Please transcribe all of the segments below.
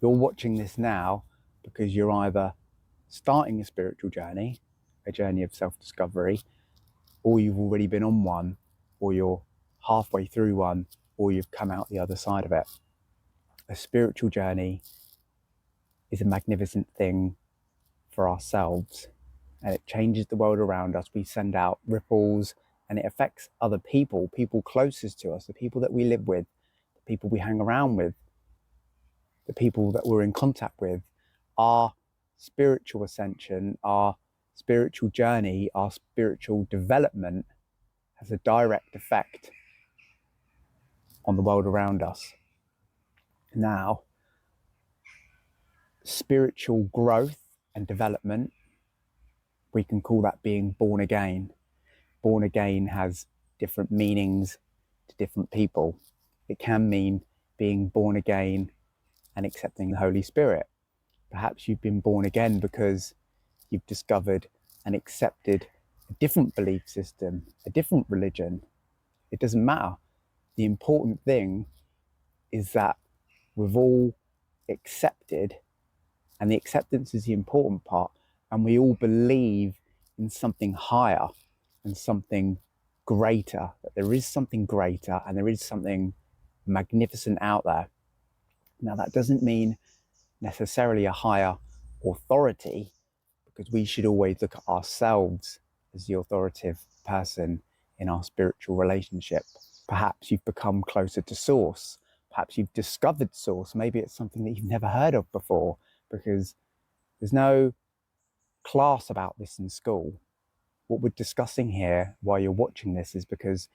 You're watching this now because you're either starting a spiritual journey, a journey of self-discovery, or you've already been on one, or you're halfway through one, or you've come out the other side of it. A spiritual journey is a magnificent thing for ourselves, and it changes the world around us. We send out ripples, and it affects other people, people closest to us, the people that we live with, the people we hang around with, the people that we're in contact with. Our spiritual ascension, our spiritual journey, our spiritual development has a direct effect on the world around us. Now, spiritual growth and development, we can call that being born again. Born again has different meanings to different people. It can mean being born again and accepting the Holy Spirit. Perhaps you've been born again because you've discovered and accepted a different belief system, a different religion. It doesn't matter. The important thing is that we've all accepted, and the acceptance is the important part, and we all believe in something higher and something greater, that there is something greater and there is something magnificent out there. Now, that doesn't mean necessarily a higher authority, because we should always look at ourselves as the authoritative person in our spiritual relationship. Perhaps you've become closer to Source. Perhaps you've discovered Source. Maybe it's something that you've never heard of before, because there's no class about this in school. What we're discussing here while you're watching this is because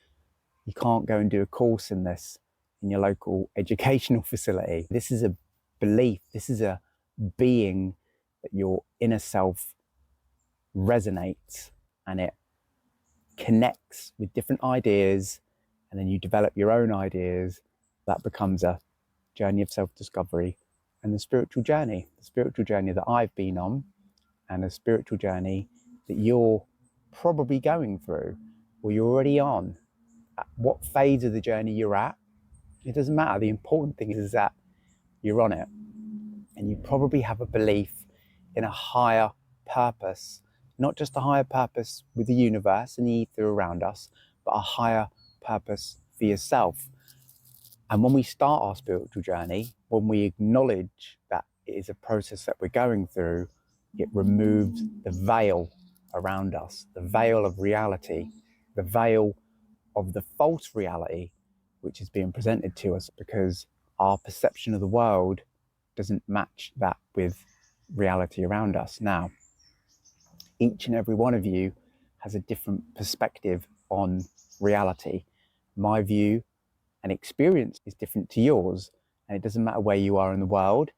you can't go and do a course in this in your local educational facility. This is a belief, this is a being that your inner self resonates, and it connects with different ideas, and then you develop your own ideas. That becomes a journey of self-discovery. And the spiritual journey that I've been on, and a spiritual journey that you're probably going through, or you're already on. At what phase of the journey you're at, it doesn't matter. The important thing is that you're on it, and you probably have a belief in a higher purpose, not just a higher purpose with the universe and the ether around us, but a higher purpose for yourself. And when we start our spiritual journey, when we acknowledge that it is a process that we're going through, it removes the veil around us, the veil of reality, the veil of the false reality which is being presented to us, because our perception of the world doesn't match that with reality around us. Now, each and every one of you has a different perspective on reality. My view and experience is different to yours, and it doesn't matter where you are in the world.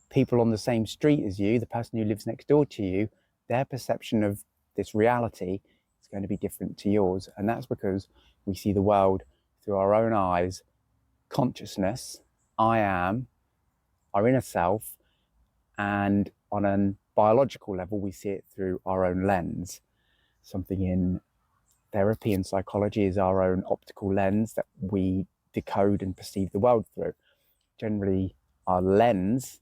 People on the same street as you, the person who lives next door to you, their perception of this reality is going to be different to yours. And that's because we see the world through our own eyes. Consciousness, I am, our inner self, and on a biological level, we see it through our own lens. Something in therapy and psychology is our own optical lens that we decode and perceive the world through. Generally, our lens,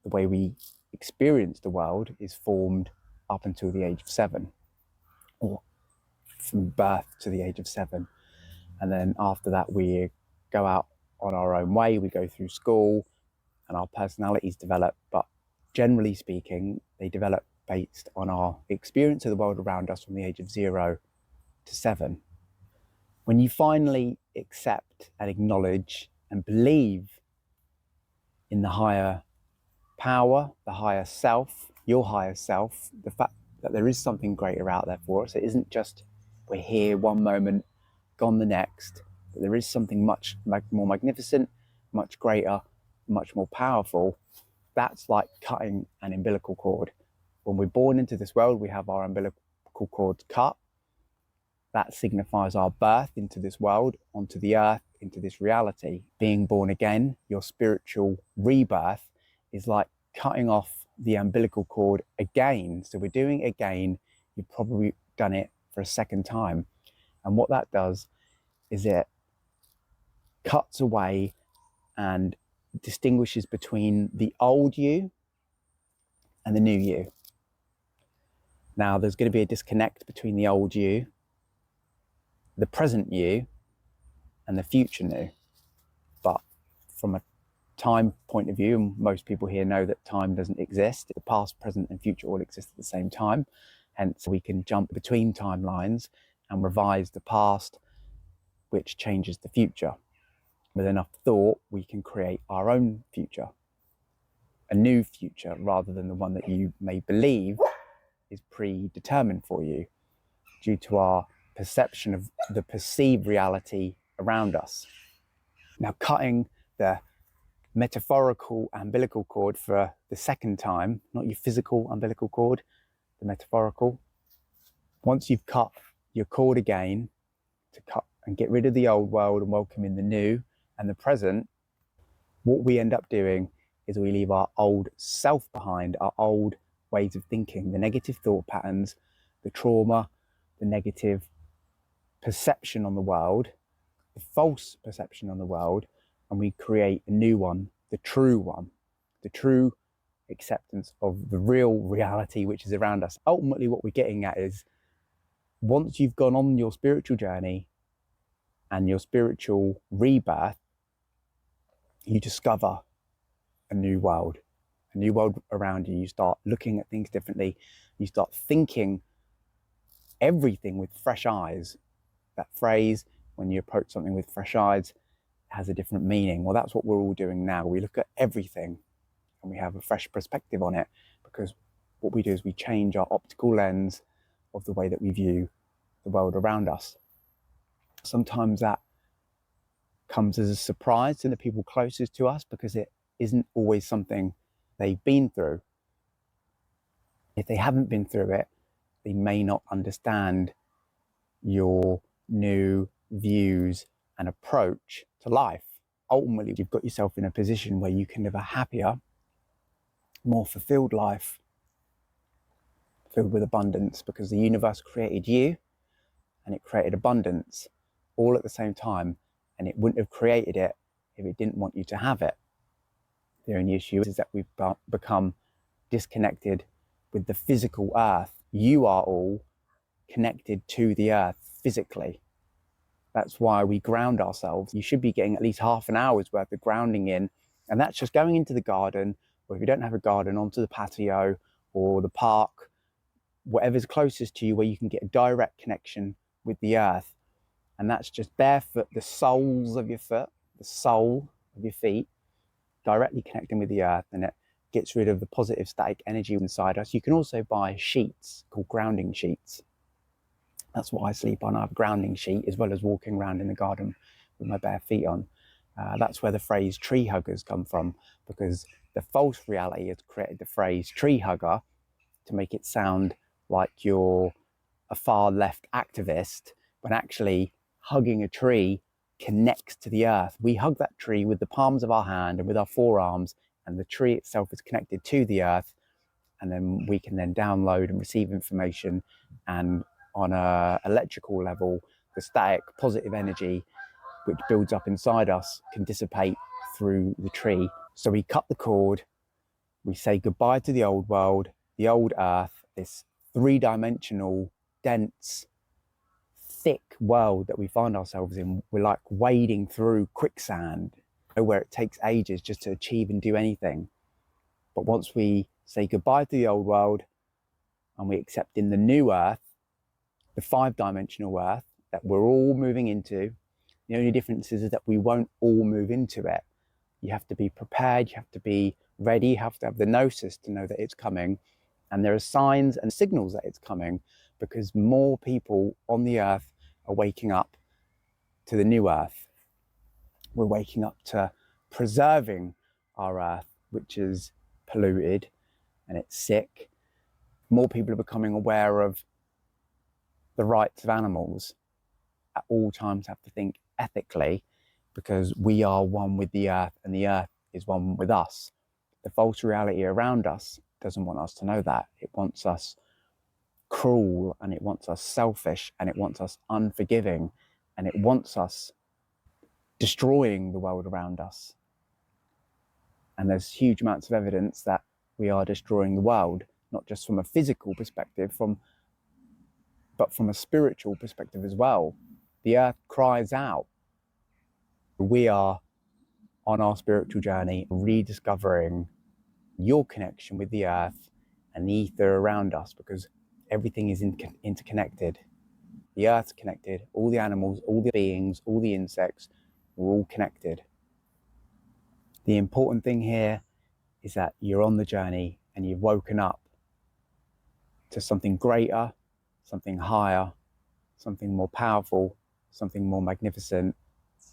the way we experience the world, is formed up until the age of 7, or from birth to the age of 7. And then after that, we go out on our own way, we go through school, and our personalities develop. But generally speaking, they develop based on our experience of the world around us from the age of 0 to 7. When you finally accept and acknowledge and believe in the higher power, the higher self, your higher self, the fact that there is something greater out there for us, it isn't just we're here one moment, gone the next, but there is something much more magnificent, much greater, much more powerful. That's like cutting an umbilical cord. When we're born into this world, we have our umbilical cord cut. That signifies our birth into this world, onto the earth, into this reality. Being born again, your spiritual rebirth, is like cutting off the umbilical cord again. So we're doing it again. You've probably done it for a second time. And what that does is it cuts away and distinguishes between the old you and the new you. Now, there's going to be a disconnect between the old you, the present you, and the future new. But from a time point of view, and most people here know that time doesn't exist, the past, present, and future all exist at the same time. Hence, we can jump between timelines and revise the past, which changes the future. With enough thought, we can create our own future, a new future, rather than the one that you may believe is predetermined for you due to our perception of the perceived reality around us. Now, cutting the metaphorical umbilical cord for the second time, not your physical umbilical cord, the metaphorical. Once you've cut your cord again to cut and get rid of the old world and welcome in the new and the present, what we end up doing is we leave our old self behind, our old ways of thinking, the negative thought patterns, the trauma, the negative perception on the world, the false perception on the world, and we create a new one, the true acceptance of the real reality which is around us. Ultimately, what we're getting at is, once you've gone on your spiritual journey and your spiritual rebirth, you discover a new world around you. You start looking at things differently. You start thinking everything with fresh eyes. That phrase, when you approach something with fresh eyes, has a different meaning. Well, that's what we're all doing now. We look at everything and we have a fresh perspective on it, because what we do is we change our optical lens of the way that we view the world around us. Sometimes that comes as a surprise to the people closest to us, because it isn't always something they've been through. If they haven't been through it, they may not understand your new views and approach to life. Ultimately, you've got yourself in a position where you can live a happier, more fulfilled life, filled with abundance, because the universe created you and it created abundance all at the same time, and it wouldn't have created it if it didn't want you to have it. The only issue is that we've become disconnected with the physical earth. You are all connected to the earth physically. That's why we ground ourselves. You should be getting at least half an hour's worth of grounding in, and that's just going into the garden, or if you don't have a garden, onto the patio or the park, whatever's closest to you, where you can get a direct connection with the earth. And that's just barefoot, the soles of your foot, the sole of your feet, directly connecting with the earth, and it gets rid of the positive static energy inside us. You can also buy sheets called grounding sheets. That's what I sleep on. I have a grounding sheet, as well as walking around in the garden with my bare feet on. That's where the phrase tree huggers come from, because the false reality has created the phrase tree hugger to make it sound like you're a far left activist, when actually hugging a tree connects to the earth. We hug that tree with the palms of our hand and with our forearms, and the tree itself is connected to the earth, and then we can then download and receive information, and on a electrical level, the static positive energy which builds up inside us can dissipate through the tree. So we cut the cord, we say goodbye to the old world, the old earth, this three-dimensional, dense, thick world that we find ourselves in. We're like wading through quicksand, where it takes ages just to achieve and do anything. But once we say goodbye to the old world and we accept in the new earth, the five-dimensional earth that we're all moving into, the only difference is that we won't all move into it. You have to be prepared, you have to be ready, you have to have the gnosis to know that it's coming. And there are signs and signals that it's coming, because more people on the earth are waking up to the new earth. We're waking up to preserving our earth, which is polluted and it's sick. More people are becoming aware of the rights of animals. At all times have to think ethically, because we are one with the earth and the earth is one with us. The false reality around us doesn't want us to know that. It wants us cruel, and it wants us selfish, and it wants us unforgiving, and it wants us destroying the world around us. And there's huge amounts of evidence that we are destroying the world, not just from a physical perspective, but from a spiritual perspective as well. The earth cries out. We are on our spiritual journey, rediscovering your connection with the earth and the ether around us, because everything is interconnected. The earth's connected, all the animals, all the beings, all the insects, we're all connected. The important thing here is that you're on the journey and you've woken up to something greater, something higher, something more powerful, something more magnificent,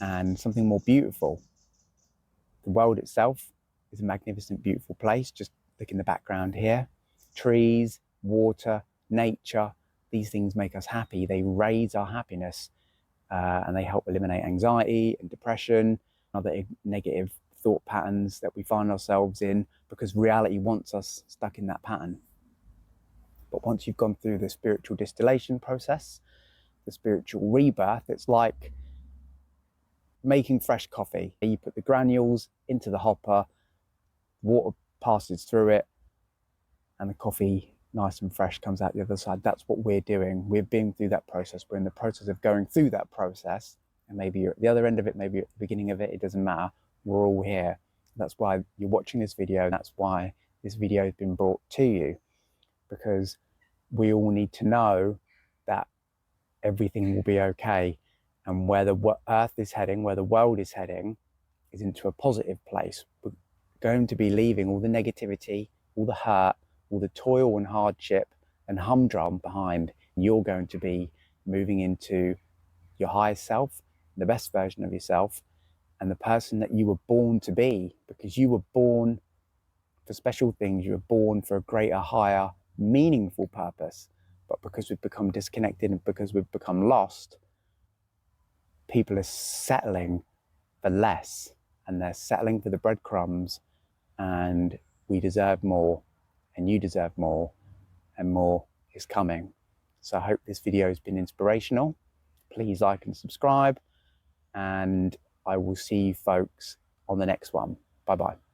and something more beautiful. The world itself is a magnificent, beautiful place. Just look in the background here. Trees, water, nature, these things make us happy. They raise our happiness and they help eliminate anxiety and depression, other negative thought patterns that we find ourselves in, because reality wants us stuck in that pattern. But once you've gone through the spiritual distillation process, the spiritual rebirth, it's like making fresh coffee. You put the granules into the hopper, water passes through it, and the coffee, nice and fresh, comes out the other side. That's what we're doing. We've been through that process. We're in the process of going through that process. And maybe you're at the other end of it, maybe you're at the beginning of it, it doesn't matter. We're all here. That's why you're watching this video. That's why this video has been brought to you, because we all need to know that everything will be okay. And where the earth is heading, where the world is heading, is into a positive place. We're going to be leaving all the negativity, all the hurt, all the toil and hardship and humdrum behind. You're going to be moving into your highest self, the best version of yourself, and the person that you were born to be, because you were born for special things. You were born for a greater, higher, meaningful purpose. But because we've become disconnected and because we've become lost, people are settling for less, and they're settling for the breadcrumbs, and we deserve more, and you deserve more, and more is coming. So I hope this video has been inspirational. Please like and subscribe, and I will see you folks on the next one. Bye bye.